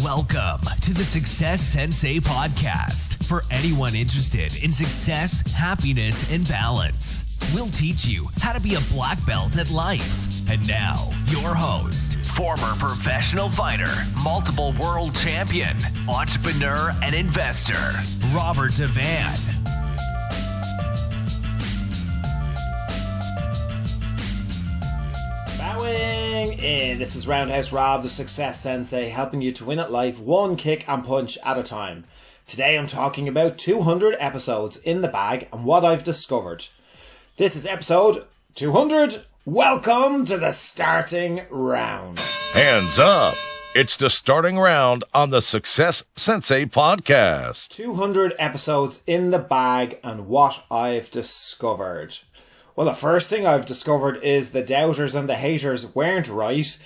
Welcome to the Success Sensei podcast for anyone interested in success, happiness, and balance. We'll teach you how to be a black belt at life. And now, your host, former professional fighter, multiple world champion, entrepreneur, and investor, Robert Devane. Bowing in. This is Roundhouse Rob, the Success Sensei, helping you to win at life one kick and punch at a time. Today I'm talking about 200 episodes in the bag and what I've discovered. This is episode 200. Welcome to the starting round. Hands up. It's the starting round on the Success Sensei podcast. 200 episodes in the bag and what I've discovered. Well, the first thing I've discovered is the doubters and the haters weren't right,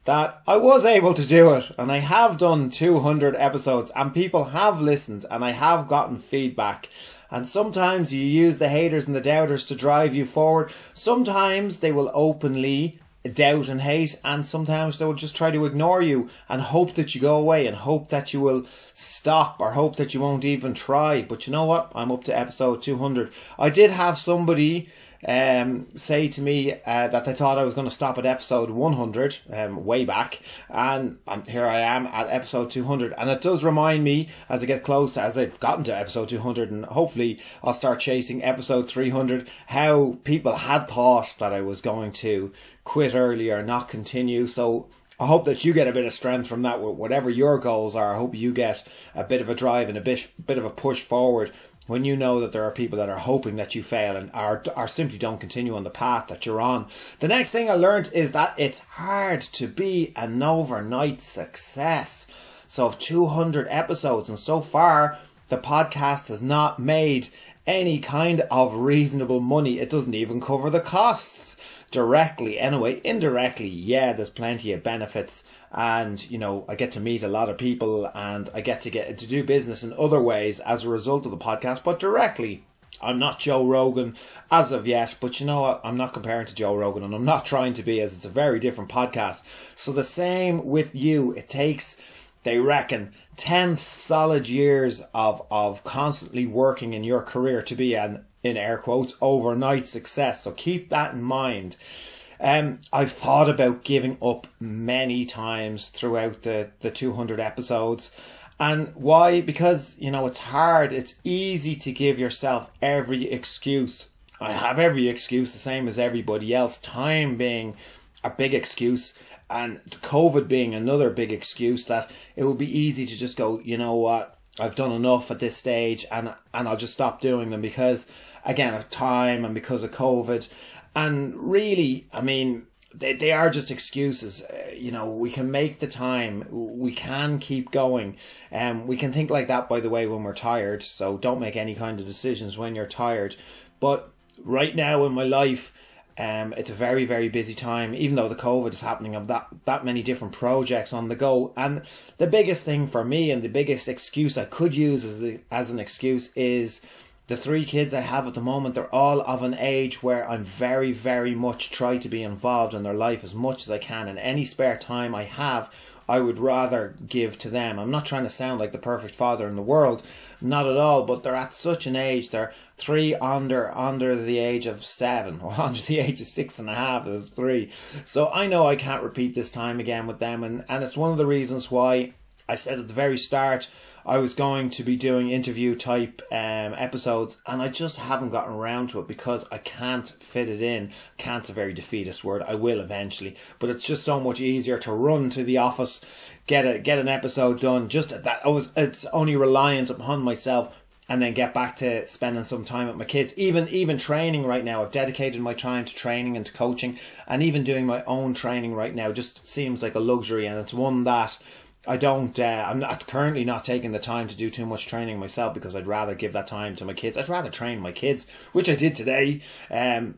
that I was able to do it, and I have done 200 episodes, and people have listened, and I have gotten feedback. And sometimes you use the haters and the doubters to drive you forward. Sometimes they will openly doubt and hate, and sometimes they will just try to ignore you and hope that you go away and hope that you will stop or hope that you won't even try. But you know what? I'm up to episode 200. I did have somebody say to me that they thought I was going to stop at episode 100 way back, and here I am at episode 200, and it does remind me as I get close to, as I've gotten to episode 200, and hopefully I'll start chasing episode 300, how people had thought that I was going to quit early or not continue. So I hope that you get a bit of strength from that. Whatever your goals are, I hope you get a bit of a drive and a bit of a push forward when you know that there are people that are hoping that you fail and are simply don't continue on the path that you're on. The next thing I learned is that it's hard to be an overnight success. So 200 episodes, and so far the podcast has not made any kind of reasonable money. It doesn't even cover the costs directly. Anyway, indirectly, yeah, there's plenty of benefits, and you know, I get to meet a lot of people, and I get to do business in other ways as a result of the podcast. But directly, I'm not Joe Rogan as of yet, but you know what, I'm not comparing to Joe Rogan, and I'm not trying to be, as it's a very different podcast. So the same with you. It takes, they reckon, 10 solid years of constantly working in your career to be an, in air quotes, overnight success. So keep that in mind. I've thought about giving up many times throughout the 200 episodes. And why? Because, you know, it's hard. It's easy to give yourself every excuse. I have every excuse, the same as everybody else. Time being a big excuse, and COVID being another big excuse, that it would be easy to just go, you know what, I've done enough at this stage, and I'll just stop doing them because, again, of time and because of COVID. And really, I mean, they are just excuses. You know, we can make the time. We can keep going. We can think like that, by the way, when we're tired. So don't make any kind of decisions when you're tired. But right now in my life, it's a very, very busy time, even though the COVID is happening. Of that many different projects on the go. And the biggest thing for me, and the biggest excuse I could use as an excuse, is the 3 kids I have at the moment. They're all of an age where I'm very, very much try to be involved in their life as much as I can. And any spare time I have, I would rather give to them. I'm not trying to sound like the perfect father in the world, not at all, but they're at such an age. They're 3 under the age of 7, or under the age of 6.5, there's 3. So I know I can't repeat this time again with them, and it's one of the reasons why I said at the very start I was going to be doing interview type episodes, and I just haven't gotten around to it because I can't fit it in. Can't's a very defeatist word. I will eventually, but it's just so much easier to run to the office, get an episode done. It's only reliant upon myself, and then get back to spending some time with my kids. Even training right now, I've dedicated my time to training and to coaching, and even doing my own training right now just seems like a luxury, and it's one that I'm not currently not taking the time to do too much training myself, because I'd rather give that time to my kids. I'd rather train my kids, which I did today,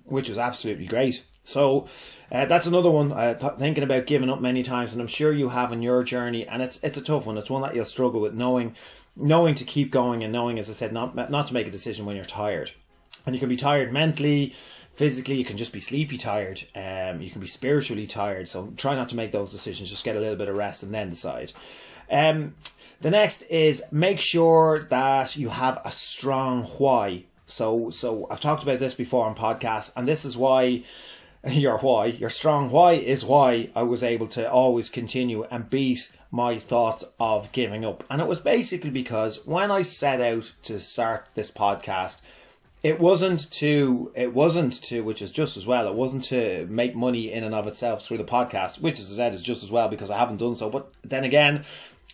which was absolutely great. So that's another one thinking about giving up many times, and I'm sure you have in your journey, and it's a tough one. It's one that you'll struggle with, knowing to keep going, and knowing, as I said, not to make a decision when you're tired. And you can be tired mentally, physically, you can just be sleepy tired, you can be spiritually tired. So try not to make those decisions. Just get a little bit of rest and then decide. The next is make sure that you have a strong why. So I've talked about this before on podcasts, and this is why your strong why is why I was able to always continue and beat my thoughts of giving up. And it was basically because when I set out to start this podcast, it wasn't to, which is just as well, it wasn't to make money in and of itself through the podcast, which as I said is just as well because I haven't done so. But then again,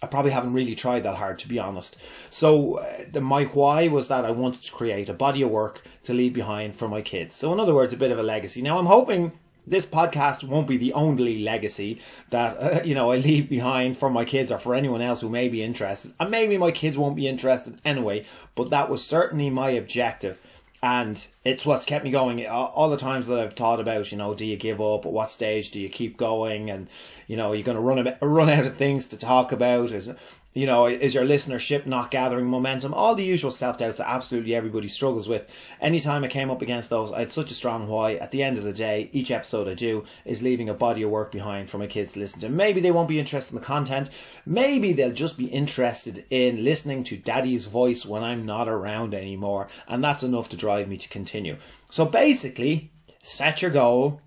I probably haven't really tried that hard, to be honest. So my why was that I wanted to create a body of work to leave behind for my kids. So in other words, a bit of a legacy. Now I'm hoping this podcast won't be the only legacy that, I leave behind for my kids or for anyone else who may be interested. And maybe my kids won't be interested anyway, but that was certainly my objective. And it's what's kept me going. All the times that I've thought about, do you give up? At what stage do you keep going? And, are you going to run out of things to talk about? Is your listenership not gathering momentum? All the usual self-doubts that absolutely everybody struggles with. Anytime I came up against those, I had such a strong why. At the end of the day, each episode I do is leaving a body of work behind for my kids to listen to. Maybe they won't be interested in the content. Maybe they'll just be interested in listening to Daddy's voice when I'm not around anymore. And that's enough to drive me to continue. So basically, set your goal,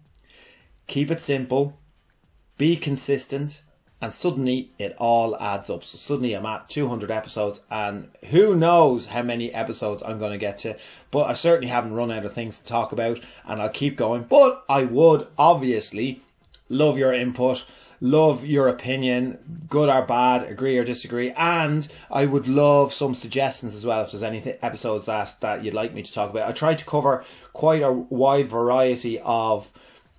keep it simple, be consistent, and suddenly it all adds up. So suddenly I'm at 200 episodes and who knows how many episodes I'm going to get to. But I certainly haven't run out of things to talk about and I'll keep going. But I would obviously love your input, love your opinion, good or bad, agree or disagree. And I would love some suggestions as well if there's any episodes that you'd like me to talk about. I tried to cover quite a wide variety of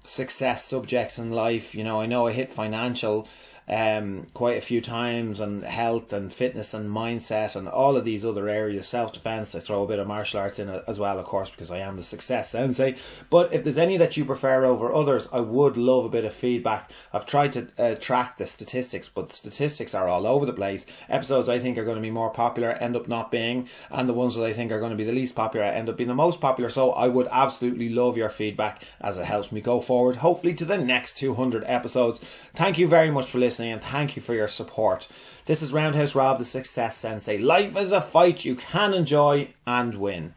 success subjects in life. I know I hit financial quite a few times, and health and fitness and mindset and all of these other areas, self-defense. I throw a bit of martial arts in it as well, of course, because I am the Success Sensei. But if there's any that you prefer over others, I would love a bit of feedback. I've tried to track the statistics, but the statistics are all over the place. Episodes I think are going to be more popular end up not being, and the ones that I think are going to be the least popular end up being the most popular. So I would absolutely love your feedback as it helps me go forward, hopefully to the next 200 episodes. Thank you very much for listening, and thank you for your support. This is Roundhouse Rob, the Success Sensei. Life is a fight you can enjoy and win.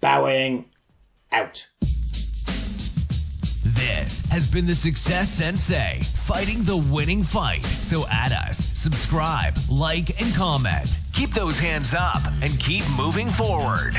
Bowing out. This has been the Success Sensei, fighting the winning fight. So add us, subscribe, like, and comment. Keep those hands up and keep moving forward.